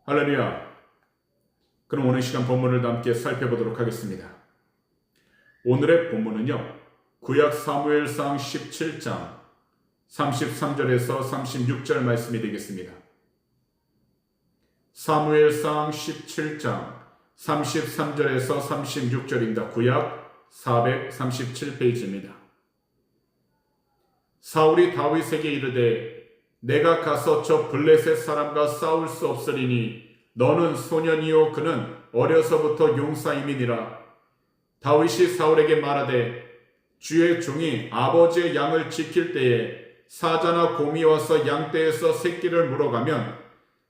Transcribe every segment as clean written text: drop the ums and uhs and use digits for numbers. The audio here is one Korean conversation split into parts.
할렐루야. 그럼 오늘 시간 본문을 함께 살펴보도록 하겠습니다. 오늘의 본문은요, 구약 사무엘상 17장 33절에서 36절 말씀이 되겠습니다. 사무엘상 17장 33절에서 36절입니다. 구약 437페이지입니다. 사울이 다윗에게 이르되 내가 가서 저 블레셋 사람과 싸울 수 없으리니 너는 소년이요 그는 어려서부터 용사임이니라. 다윗이 사울에게 말하되 주의 종이 아버지의 양을 지킬 때에 사자나 곰이 와서 양떼에서 새끼를 물어가면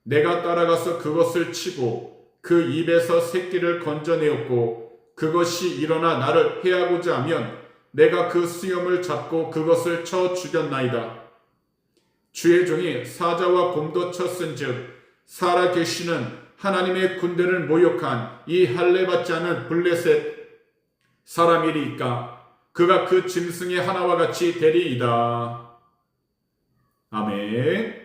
내가 따라가서 그것을 치고 그 입에서 새끼를 건져내었고 그것이 일어나 나를 해하고자 하면 내가 그 수염을 잡고 그것을 쳐 죽였나이다. 주의 종이 사자와 곰도 쳤은즉 살아 계시는 하나님의 군대를 모욕한 이 할례받지 않은 블레셋 사람이리이까 그가 그 짐승의 하나와 같이 되리이다. 아멘.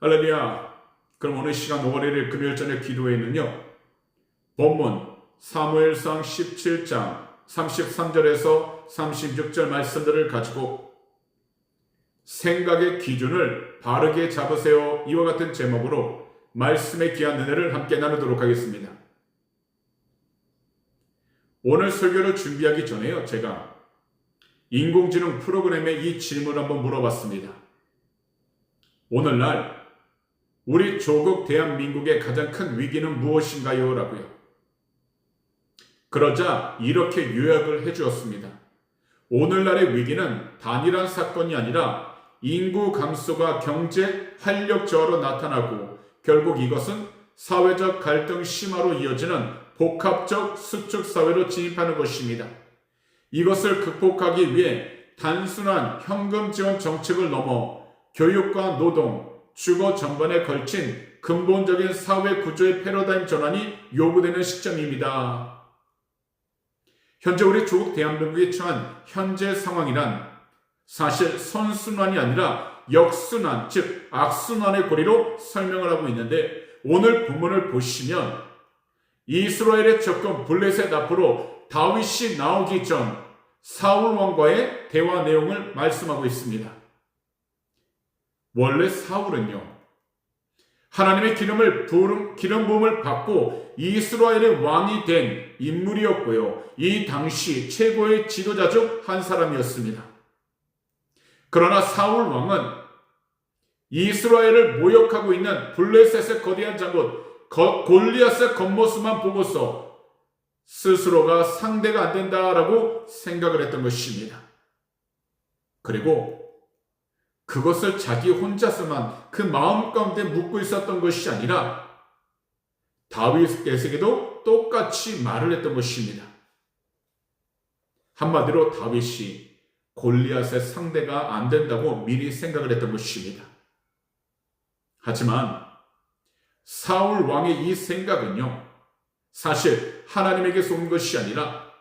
할렐루야. 그럼 오늘 시간 월요일 금요일 저녁 기도회는요, 본문 사무엘상 17장 33절에서 36절 말씀들을 가지고 생각의 기준을 바르게 잡으세요, 이와 같은 제목으로 말씀의 귀한 은혜를 함께 나누도록 하겠습니다. 오늘 설교를 준비하기 전에요, 제가 인공지능 프로그램에 이 질문을 한번 물어봤습니다. 오늘날 우리 조국 대한민국의 가장 큰 위기는 무엇인가요? 라고요. 그러자 이렇게 요약을 해주었습니다. 오늘날의 위기는 단일한 사건이 아니라 인구 감소가 경제 활력 저하로 나타나고 결국 이것은 사회적 갈등 심화로 이어지는 복합적 수축 사회로 진입하는 것입니다. 이것을 극복하기 위해 단순한 현금 지원 정책을 넘어 교육과 노동, 주거 전반에 걸친 근본적인 사회 구조의 패러다임 전환이 요구되는 시점입니다. 현재 우리 조국 대한민국이 처한 현재 상황이란 사실 선순환이 아니라 역순환, 즉 악순환의 고리로 설명을 하고 있는데, 오늘 본문을 보시면 이스라엘의 적군 블레셋 앞으로 다윗이 나오기 전 사울 왕과의 대화 내용을 말씀하고 있습니다. 원래 사울은요, 하나님의 기름 부음을 받고 이스라엘의 왕이 된 인물이었고요, 이 당시 최고의 지도자 중 한 사람이었습니다. 그러나 사울 왕은 이스라엘을 모욕하고 있는 블레셋의 거대한 장군 골리앗의 겉모습만 보고서 스스로가 상대가 안 된다라고 생각을 했던 것입니다. 그리고 그것을 자기 혼자서만 그 마음 가운데 묻고 있었던 것이 아니라 다윗에게도 똑같이 말을 했던 것입니다. 한마디로 다윗이 골리앗의 상대가 안 된다고 미리 생각을 했던 것입니다. 하지만 사울 왕의 이 생각은요, 사실 하나님에게서 온 것이 아니라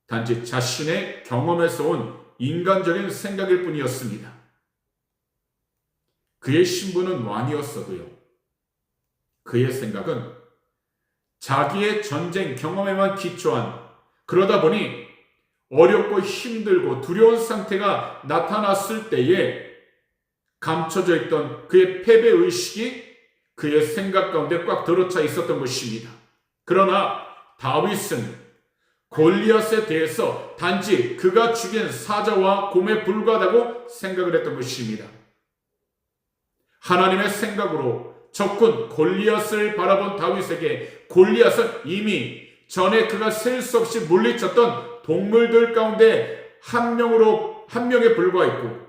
단지 자신의 경험에서 온 인간적인 생각일 뿐이었습니다. 그의 신분은 왕이었어도요, 그의 생각은 자기의 전쟁 경험에만 기초한, 그러다 보니 어렵고 힘들고 두려운 상태가 나타났을 때에 감춰져 있던 그의 패배의식이 그의 생각 가운데 꽉 들어차 있었던 것입니다. 그러나 다윗은 골리앗에 대해서 단지 그가 죽인 사자와 곰에 불과하다고 생각을 했던 것입니다. 하나님의 생각으로 적군 골리앗을 바라본 다윗에게 골리앗은 이미 전에 그가 셀 수 없이 물리쳤던 동물들 가운데 한 명에 불과했고,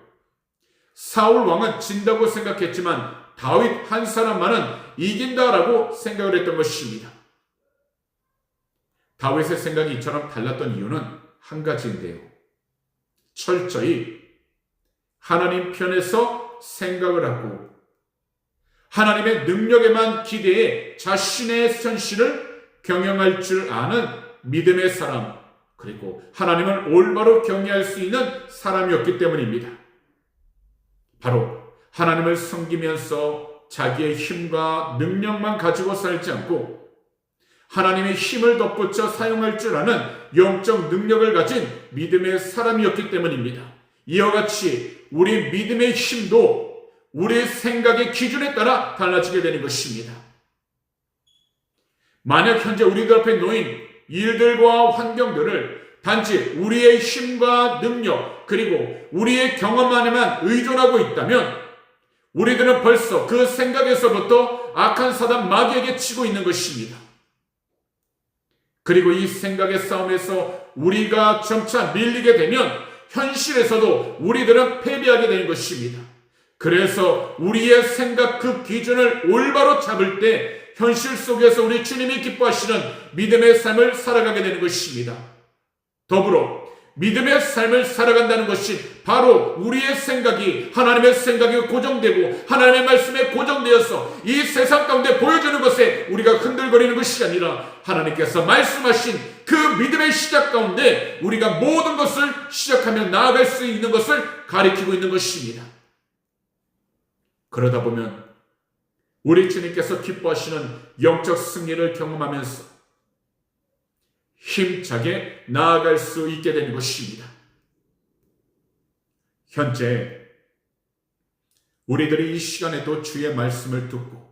사울 왕은 진다고 생각했지만 다윗 한 사람만은 이긴다라고 생각을 했던 것입니다. 다윗의 생각이 이처럼 달랐던 이유는 한 가지인데요, 철저히 하나님 편에서 생각을 하고 하나님의 능력에만 기대해 자신의 현실을 경영할 줄 아는 믿음의 사람, 그리고 하나님을 올바로 경외할 수 있는 사람이었기 때문입니다. 바로 하나님을 섬기면서 자기의 힘과 능력만 가지고 살지 않고 하나님의 힘을 덧붙여 사용할 줄 아는 영적 능력을 가진 믿음의 사람이었기 때문입니다. 이와 같이 우리 믿음의 힘도 우리의 생각의 기준에 따라 달라지게 되는 것입니다. 만약 현재 우리들 앞에 놓인 일들과 환경들을 단지 우리의 힘과 능력 그리고 우리의 경험만에만 의존하고 있다면 우리들은 벌써 그 생각에서부터 악한 사단 마귀에게 치고 있는 것입니다. 그리고 이 생각의 싸움에서 우리가 점차 밀리게 되면 현실에서도 우리들은 패배하게 되는 것입니다. 그래서 우리의 생각 그 기준을 올바로 잡을 때 현실 속에서 우리 주님이 기뻐하시는 믿음의 삶을 살아가게 되는 것입니다. 더불어 믿음의 삶을 살아간다는 것이 바로 우리의 생각이 하나님의 생각에 고정되고 하나님의 말씀에 고정되어서 이 세상 가운데 보여주는 것에 우리가 흔들거리는 것이 아니라 하나님께서 말씀하신 그 믿음의 시작 가운데 우리가 모든 것을 시작하며 나아갈 수 있는 것을 가리키고 있는 것입니다. 그러다 보면 우리 주님께서 기뻐하시는 영적 승리를 경험하면서 힘차게 나아갈 수 있게 되는 것입니다. 현재 우리들이 이 시간에도 주의 말씀을 듣고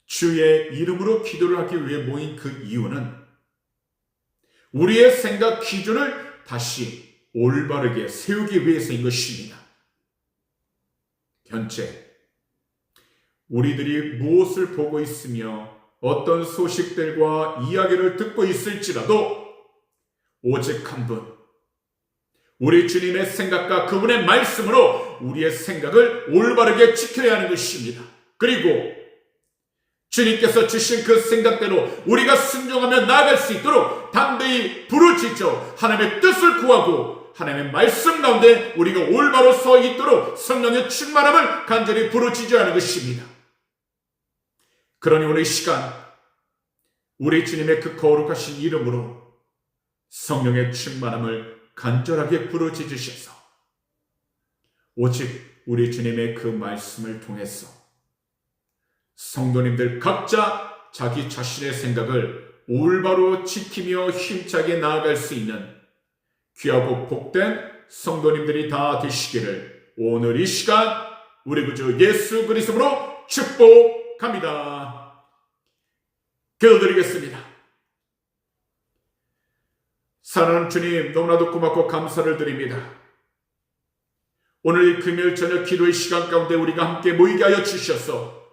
주의 이름으로 기도를 하기 위해 모인 그 이유는 우리의 생각 기준을 다시 올바르게 세우기 위해서인 것입니다. 현재 우리들이 무엇을 보고 있으며 어떤 소식들과 이야기를 듣고 있을지라도 오직 한 분, 우리 주님의 생각과 그분의 말씀으로 우리의 생각을 올바르게 지켜야 하는 것입니다. 그리고 주님께서 주신 그 생각대로 우리가 순종하며 나아갈 수 있도록 담대히 부르짖어 하나님의 뜻을 구하고 하나님의 말씀 가운데 우리가 올바로 서 있도록 성령의 충만함을 간절히 부르짖어야 하는 것입니다. 그러니 오늘 이 시간 우리 주님의 그 거룩하신 이름으로 성령의 충만함을 간절하게 부르짖으셔서 오직 우리 주님의 그 말씀을 통해서 성도님들 각자 자기 자신의 생각을 올바로 지키며 힘차게 나아갈 수 있는 귀하고 복된 성도님들이 다 되시기를 오늘 이 시간 우리 구주 예수 그리스도로 축복합니다. 기도드리겠습니다. 사랑하는 주님, 너무나도 고맙고 감사를 드립니다. 오늘 금요일 저녁 기도의 시간 가운데 우리가 함께 모이게 하여 주셔서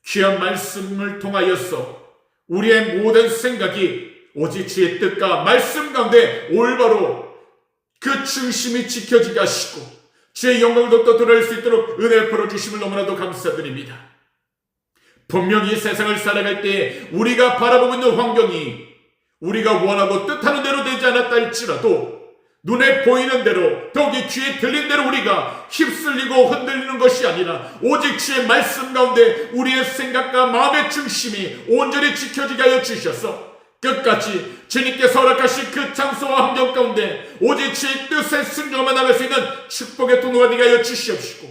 귀한 말씀을 통하여서 우리의 모든 생각이 오직 주의 뜻과 말씀 가운데 올바로 그 중심이 지켜지게 하시고 주의 영광을 더욱더 드러낼 수 있도록 은혜를 풀어주심을 너무나도 감사드립니다. 분명히 이 세상을 살아갈 때 우리가 바라보고 있는 환경이 우리가 원하고 뜻하는 대로 되지 않았다 할지라도 눈에 보이는 대로 더욱이 귀에 들린 대로 우리가 휩쓸리고 흔들리는 것이 아니라 오직 주의 말씀 가운데 우리의 생각과 마음의 중심이 온전히 지켜지게 하여 주셔서 끝까지 주님께서 허락하신 그 장소와 환경 가운데 오직 주의 뜻에 순종하며 나갈 수 있는 축복의 통로가 되게 하여 주시옵시고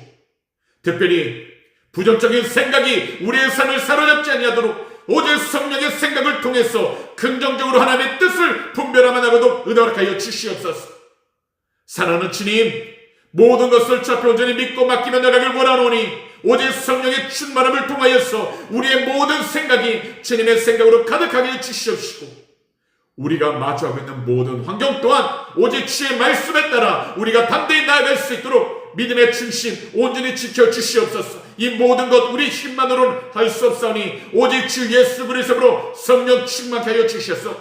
특별히 부정적인 생각이 우리의 삶을 사로잡지 아니하도록 오직 성령의 생각을 통해서 긍정적으로 하나님의 뜻을 분별하며 나가도록 은혜하여 주시옵소서. 사랑하는 주님, 모든 것을 주 앞에 온전히 믿고 맡기며 나가길 원하노니 오직 성령의 충만함을 통하여서 우리의 모든 생각이 주님의 생각으로 가득하게 해주시옵시고 우리가 마주하고 있는 모든 환경 또한 오직 주의 말씀에 따라 우리가 담대히 나아갈 수 있도록 믿음의 중심 온전히 지켜주시옵소서. 이 모든 것 우리 힘만으로는 할 수 없사오니 오직 주 예수 그리스도로 성령 충만케 하여 주셔서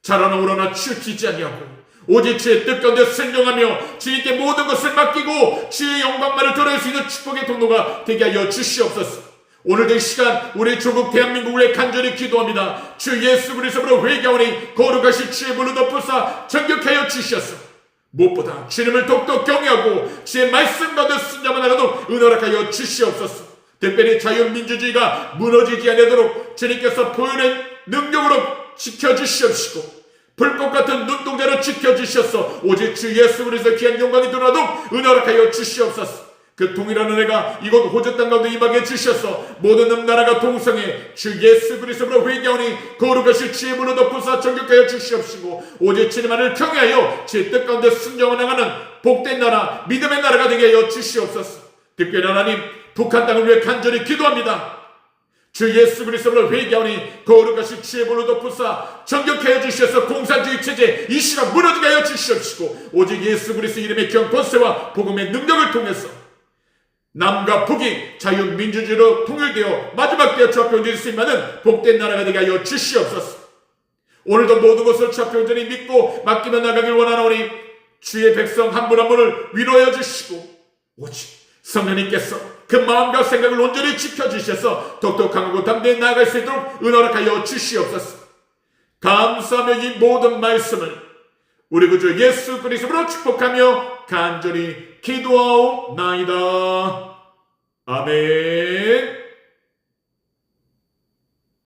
자라나 우러나 추키지 아니하고 오직 주의 뜻 가운데 순종하며 주님께 모든 것을 맡기고 주의 영광만을 드러낼 수 있는 축복의 통로가 되게 하여 주시옵소서. 오늘도 이 시간 우리 조국 대한민국을 위해 간절히 기도합니다. 주 예수 그리스도로 회개하오니 거룩하신 주의 불로 덮으사 정결케 하여 주시옵소서. 무엇보다 주님을 더욱더 경외하고 주의 말씀 가운데 순종하며 나가도 은혜하여 주시옵소서. 특별히 자유민주주의가 무너지지 않도록 주님께서 보혈의 능력으로 지켜주시옵시고 불꽃 같은 눈동자로 지켜주셔서 오직 주 예수 그리스도의 귀한 영광이 드러나도록 은혜하여 주시옵소서. 그 동일한 은혜가 이곳 호주 땅 가운데 임하게 주셔서 모든 나라가 동성해 주 예수 그리스도로 회개하오니 거룩하신 주의 문을 덮으사 정결하여 주시옵시고 오직 주님만을 경외하여 제 뜻 가운데 순종을 나가는 복된 나라 믿음의 나라가 되게 하여 주시옵소서. 특별히 하나님 북한 땅을 위해 간절히 기도합니다. 주 예수 그리스도로 회개하오니 거룩하신 주의 문을 덮으사 정결케 하여 주셔서 공산주의 체제 이 시간 무너지게 하여 주시옵시고 오직 예수 그리스도 이름의 경 권세와 복음의 능력을 통해서 남과 북이 자유민주주의로 통일되어 마지막 때에 주 앞에 온전히 쓰임받는 복된 나라가 되게 하여 주시옵소서. 오늘도 모든 것을 주 앞에 온전히 믿고 맡기며 나가길 원하노니 주의 백성 한 분 한 분을 위로하여 주시고 오직 성령님께서 그 마음과 생각을 온전히 지켜주셔서 똑똑하고 담대히 나아갈 수 있도록 은혜하여 주시옵소서. 감사하며 이 모든 말씀을 우리 구주 예수 그리스도로 축복하며 간절히 기도하옵나이다. 아멘.